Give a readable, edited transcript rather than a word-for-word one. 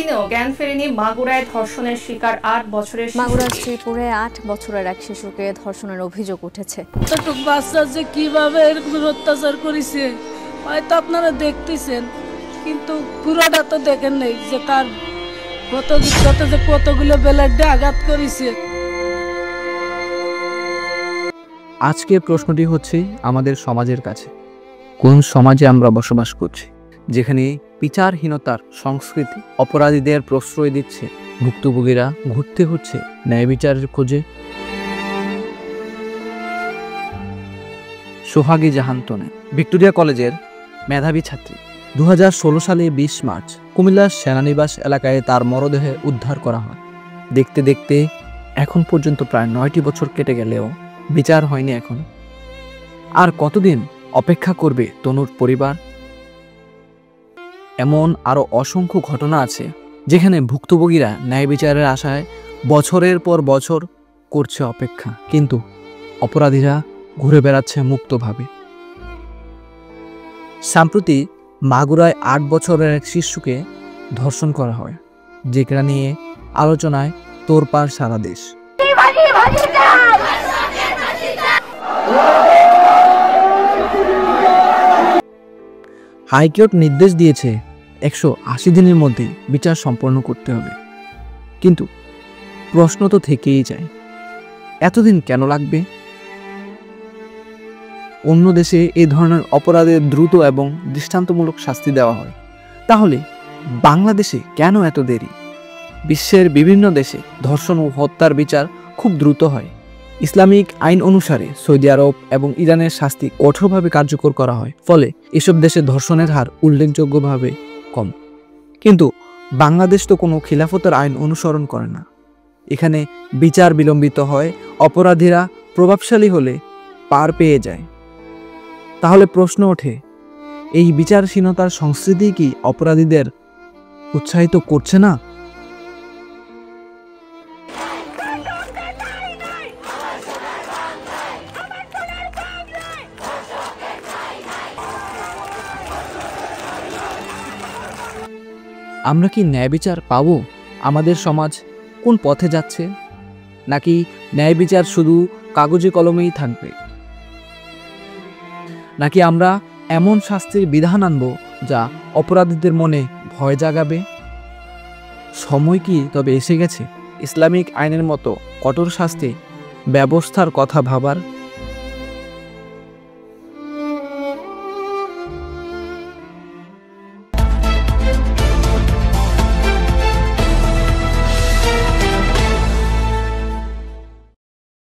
দিনেও জ্ঞান ফেরেনি মাগুরায় ধর্ষণের শিকার 8 বছরের মাগুরা শ্রীপুরে 8 বছরের এক শিশুকে ধর্ষণের অভিযোগ উঠেছে। কতটুকু বাচ্চা যে কিভাবে এরকম অত্যাচার করেছে হয়তো আপনারা দেখতেছেন, কিন্তু পুরোটা তো দেখেন নাই যে তার কতগুলো ব্লেডে আঘাত করেছে। আজকের প্রশ্নটি হচ্ছে আমাদের সমাজের কাছে, কোন সমাজে আমরা বসবাস করছি যেখানে বিচারহীনতার সংস্কৃতি অপরাধীদের প্রশ্রয় দিচ্ছে, ভুক্তভোগীরা ঘুরতে হচ্ছে ন্যায় বিচারের খোঁজে। সোহাগী জাহান তনু ভিক্টোরিয়া কলেজের মেধাবী ছাত্রী। 2016 সালে 20 মার্চ কুমিল্লার সেনানিবাস এলাকায় তার মরদেহ উদ্ধার করা হয়। দেখতে দেখতে এখন পর্যন্ত প্রায় 9টি বছর কেটে গেলেও বিচার হয়নি এখন। আর কতদিন অপেক্ষা করবে তনুর পরিবার? এমন আরও অসংখ্য ঘটনা আছে যেখানে ভুক্তভোগীরা ন্যায় বিচারের আশায় বছরের পর বছর করছে অপেক্ষা, কিন্তু অপরাধীরা ঘুরে বেড়াচ্ছে মুক্তভাবে। সম্প্রতি মাগুরায় 8 বছরের এক শিশুকে ধর্ষণ করা হয়, যেটা নিয়ে আলোচনায় তোড়পাড় সারা দেশ। হাইকোর্ট নির্দেশ দিয়েছে 180 দিনের মধ্যে বিচার সম্পন্ন করতে হবে, কিন্তু প্রশ্ন তো থেকেই যায়, এতদিন কেন লাগবে? অন্য দেশে এই ধরনের অপরাধের দ্রুত এবং দৃষ্টান্তমূলক শাস্তি দেওয়া হয়, তাহলে বাংলাদেশে কেন এত দেরি? বিশ্বের বিভিন্ন দেশে ধর্ষণ ও হত্যার বিচার খুব দ্রুত হয়। ইসলামিক আইন অনুসারে সৌদি আরব এবং ইরানের শাস্তি কঠোরভাবে কার্যকর করা হয়, ফলে এসব দেশে ধর্ষণের হার উল্লেখযোগ্যভাবে কম। কিন্তু বাংলাদেশ তো কোনো খিলাফতের আইন অনুসরণ করে না। এখানে বিচার বিলম্বিত হয়, অপরাধীরা প্রভাবশালী হলে পার পেয়ে যায়। তাহলে প্রশ্ন ওঠে, এই বিচারহীনতার সংস্কৃতি কি অপরাধীদের উৎসাহিত করছে না? আমরা কি ন্যায় বিচার পাবো? আমাদের সমাজ কোন পথে যাচ্ছে? নাকি ন্যায় বিচার শুধু কাগজে কলমেই থাকবে? নাকি আমরা এমন শাস্তির বিধান আনব যা অপরাধীদের মনে ভয় জাগাবে? সময় কি তবে এসে গেছে ইসলামিক আইনের মতো কঠোর শাস্তি ব্যবস্থার কথা ভাবার?